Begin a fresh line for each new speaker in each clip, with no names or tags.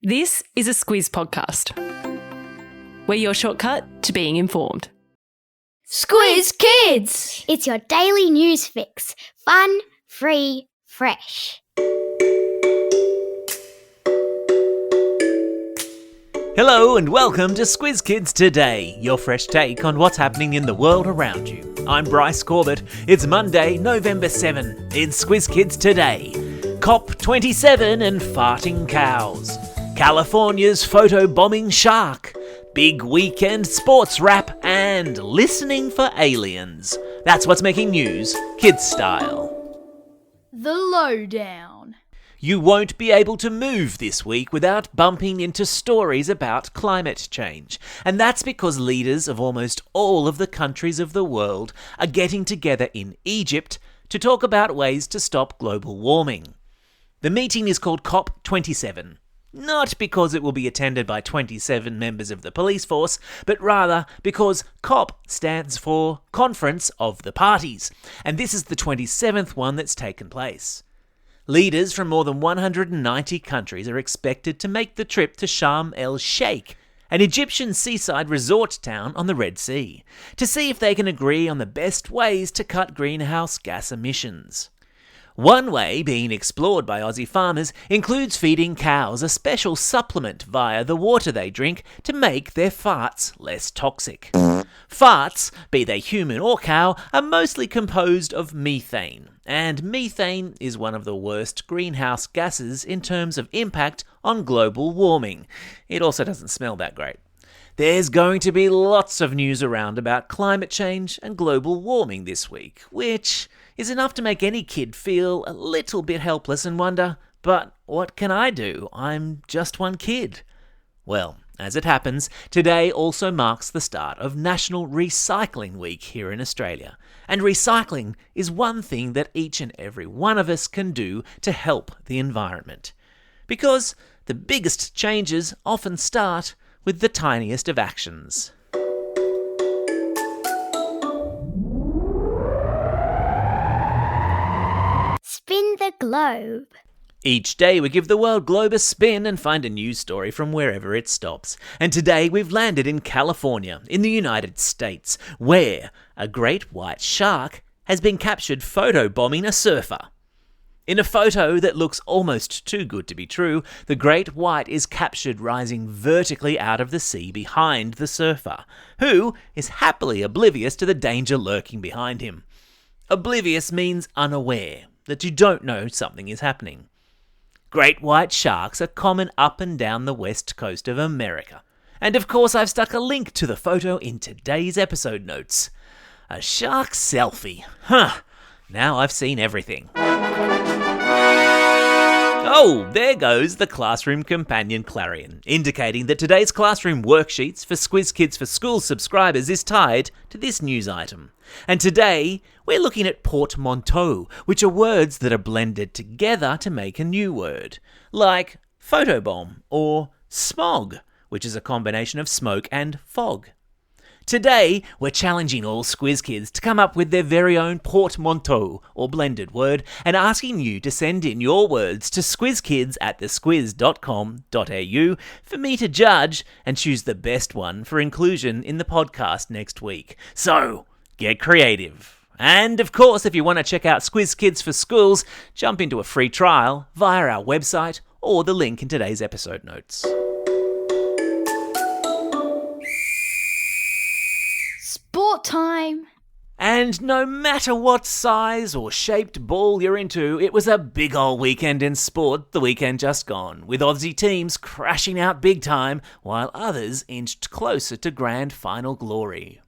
This is a Squiz podcast. We're your shortcut to being informed.
Squiz Kids! It's your daily news fix. Fun, free, fresh.
Hello and welcome to Squiz Kids Today, your fresh take on what's happening in the world around you. I'm Bryce Corbett. It's Monday, November 7. It's Squiz Kids Today. COP27 and farting cows. California's photobombing shark. Big weekend sports wrap and listening for aliens. That's what's making news, kids style.
The lowdown.
You won't be able to move this week without bumping into stories about climate change. And that's because leaders of almost all of the countries of the world are getting together in Egypt to talk about ways to stop global warming. The meeting is called COP27. Not because it will be attended by 27 members of the police force, but rather because COP stands for Conference of the Parties, and this is the 27th one that's taken place. Leaders from more than 190 countries are expected to make the trip to Sharm el-Sheikh, an Egyptian seaside resort town on the Red Sea, to see if they can agree on the best ways to cut greenhouse gas emissions. One way being explored by Aussie farmers includes feeding cows a special supplement via the water they drink to make their farts less toxic. Farts, be they human or cow, are mostly composed of methane, and methane is one of the worst greenhouse gases in terms of impact on global warming. It also doesn't smell that great. There's going to be lots of news around about climate change and global warming this week, which is enough to make any kid feel a little bit helpless and wonder, but what can I do? I'm just one kid. Well, as it happens, today also marks the start of National Recycling Week here in Australia. And recycling is one thing that each and every one of us can do to help the environment. Because the biggest changes often start with the tiniest of actions.
Spin the globe.
Each day we give the world globe a spin and find a news story from wherever it stops. And today we've landed in California, in the United States, where a great white shark has been captured photobombing a surfer. In a photo that looks almost too good to be true, the great white is captured rising vertically out of the sea behind the surfer, who is happily oblivious to the danger lurking behind him. Oblivious means unaware, that you don't know something is happening. Great white sharks are common up and down the west coast of America. And of course I've stuck a link to the photo in today's episode notes. A shark selfie. Now I've seen everything. Oh, there goes the classroom companion clarion, indicating that today's classroom worksheets for Squiz Kids for School subscribers is tied to this news item. And today, we're looking at portmanteau, which are words that are blended together to make a new word, like photobomb or smog, which is a combination of smoke and fog. Today, we're challenging all Squiz Kids to come up with their very own portmanteau, or blended word, and asking you to send in your words to squizkids@thesquiz.com.au for me to judge and choose the best one for inclusion in the podcast next week. So, get creative. And of course, if you want to check out Squiz Kids for Schools, jump into a free trial via our website or the link in today's episode notes.
Sport time!
And no matter what size or shaped ball you're into, it was a big ol' weekend in sport the weekend just gone, with Aussie teams crashing out big time while others inched closer to grand final glory.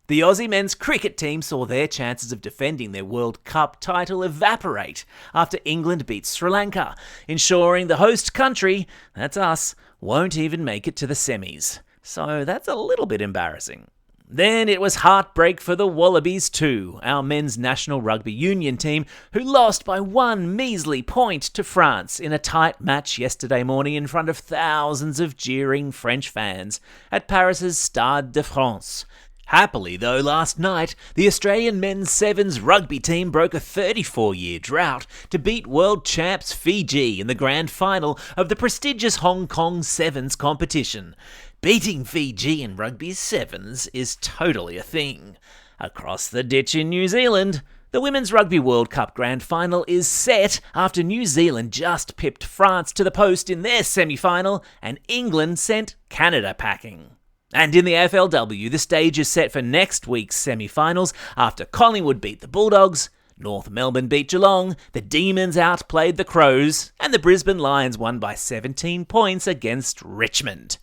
The Aussie men's cricket team saw their chances of defending their World Cup title evaporate after England beat Sri Lanka, ensuring the host country, that's us, won't even make it to the semis. So that's a little bit embarrassing. Then it was heartbreak for the Wallabies too, our men's national rugby union team, who lost by one measly point to France in a tight match yesterday morning in front of thousands of jeering French fans at Paris's Stade de France. Happily, though, last night, the Australian men's sevens rugby team broke a 34-year drought to beat world champs Fiji in the grand final of the prestigious Hong Kong Sevens competition. Beating Fiji in rugby sevens is totally a thing. Across the ditch in New Zealand, the Women's Rugby World Cup Grand Final is set after New Zealand just pipped France to the post in their semi-final and England sent Canada packing. And in the AFLW, the stage is set for next week's semi-finals after Collingwood beat the Bulldogs, North Melbourne beat Geelong, the Demons outplayed the Crows, and the Brisbane Lions won by 17 points against Richmond.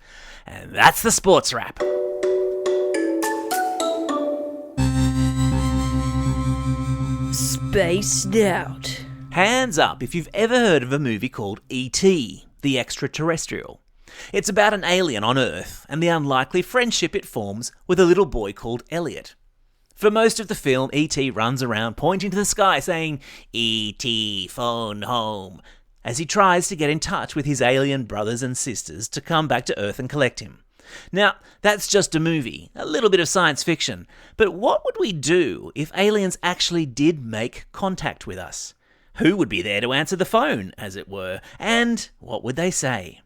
And that's the sports wrap.
Spaced out.
Hands up if you've ever heard of a movie called E.T., the Extraterrestrial. It's about an alien on Earth and the unlikely friendship it forms with a little boy called Elliot. For most of the film, E.T. runs around pointing to the sky saying, "E.T. phone home," as he tries to get in touch with his alien brothers and sisters to come back to Earth and collect him. Now, that's just a movie, a little bit of science fiction, but what would we do if aliens actually did make contact with us? Who would be there to answer the phone, as it were, and what would they say?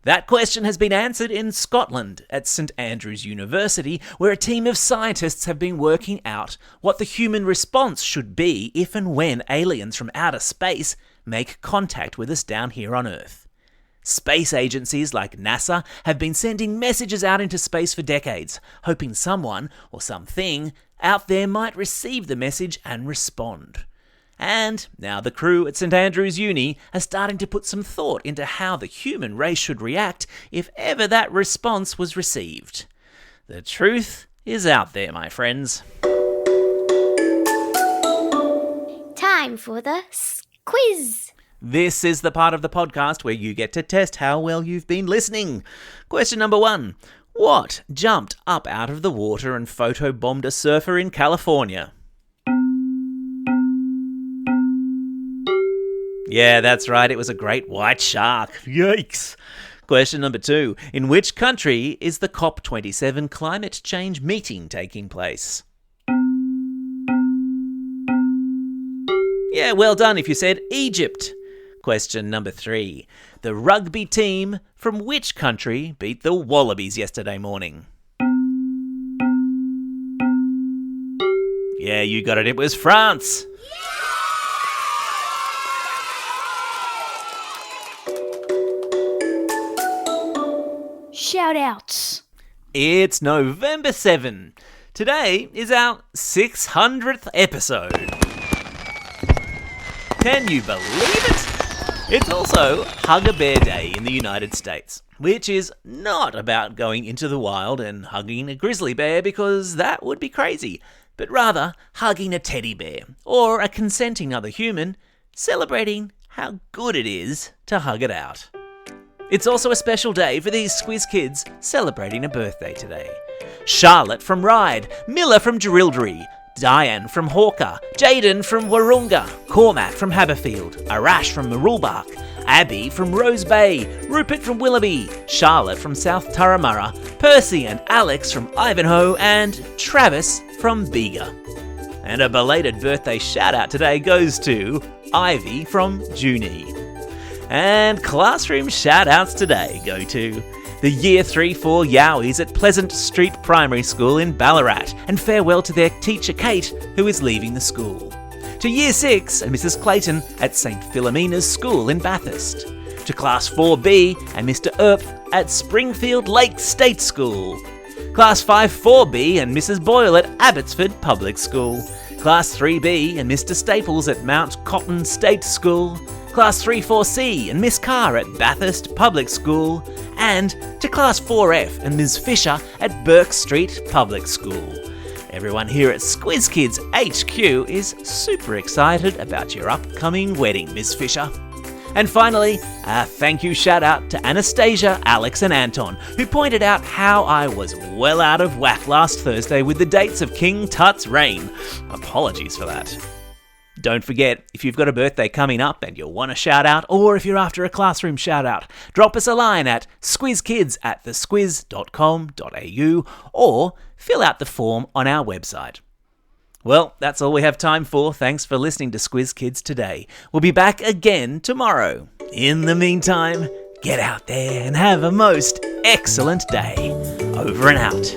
That question has been answered in Scotland at St Andrews University, where a team of scientists have been working out what the human response should be if and when aliens from outer space make contact with us down here on Earth. Space agencies like NASA have been sending messages out into space for decades, hoping someone or something out there might receive the message and respond. And now the crew at St Andrews Uni are starting to put some thought into how the human race should react if ever that response was received. The truth is out there, my friends.
Time for the quiz.
This is the part of the podcast where you get to test how well you've been listening. Question number 1. What jumped up out of the water and photobombed a surfer in California? Yeah, that's right, it was a great white shark. Yikes! Question number 2. In which country is the COP27 climate change meeting taking place? Yeah, well done if you said Egypt. Question number 3. The rugby team from which country beat the Wallabies yesterday morning? Yeah, you got it. It was France.
Shout outs.
It's November 7. Today is our 600th episode. Can you believe it? It's also Hug a Bear Day in the United States, which is not about going into the wild and hugging a grizzly bear because that would be crazy, but rather hugging a teddy bear or a consenting other human, celebrating how good it is to hug it out. It's also a special day for these Squiz Kids celebrating a birthday today. Charlotte from Ryde, Miller from Jerilderie, Diane from Hawker, Jaden from Warunga, Cormac from Haberfield, Arash from Marulbark, Abby from Rose Bay, Rupert from Willoughby, Charlotte from South Turramurra, Percy and Alex from Ivanhoe, and Travis from Bega. And a belated birthday shout out today goes to Ivy from Junee. And classroom shout outs today go to the Year 3-4 Yowies at Pleasant Street Primary School in Ballarat, and farewell to their teacher Kate, who is leaving the school. To Year 6 and Mrs Clayton at St Philomena's School in Bathurst. To Class 4B and Mr Earp at Springfield Lake State School. Class 5-4B and Mrs Boyle at Abbotsford Public School. Class 3B and Mr Staples at Mount Cotton State School. Class 3-4C and Miss Carr at Bathurst Public School, and to Class 4F and Ms Fisher at Burke Street Public School. Everyone here at Squiz Kids HQ is super excited about your upcoming wedding, Ms Fisher. And finally, a thank you shout out to Anastasia, Alex and Anton, who pointed out how I was well out of whack last Thursday with the dates of King Tut's reign. Apologies for that. Don't forget, if you've got a birthday coming up and you'll want a shout out, or if you're after a classroom shout out, drop us a line at squizkids@thesquiz.com.au or fill out the form on our website. Well, that's all we have time for. Thanks for listening to Squiz Kids today. We'll be back again tomorrow. In the meantime, get out there and have a most excellent day. Over and out.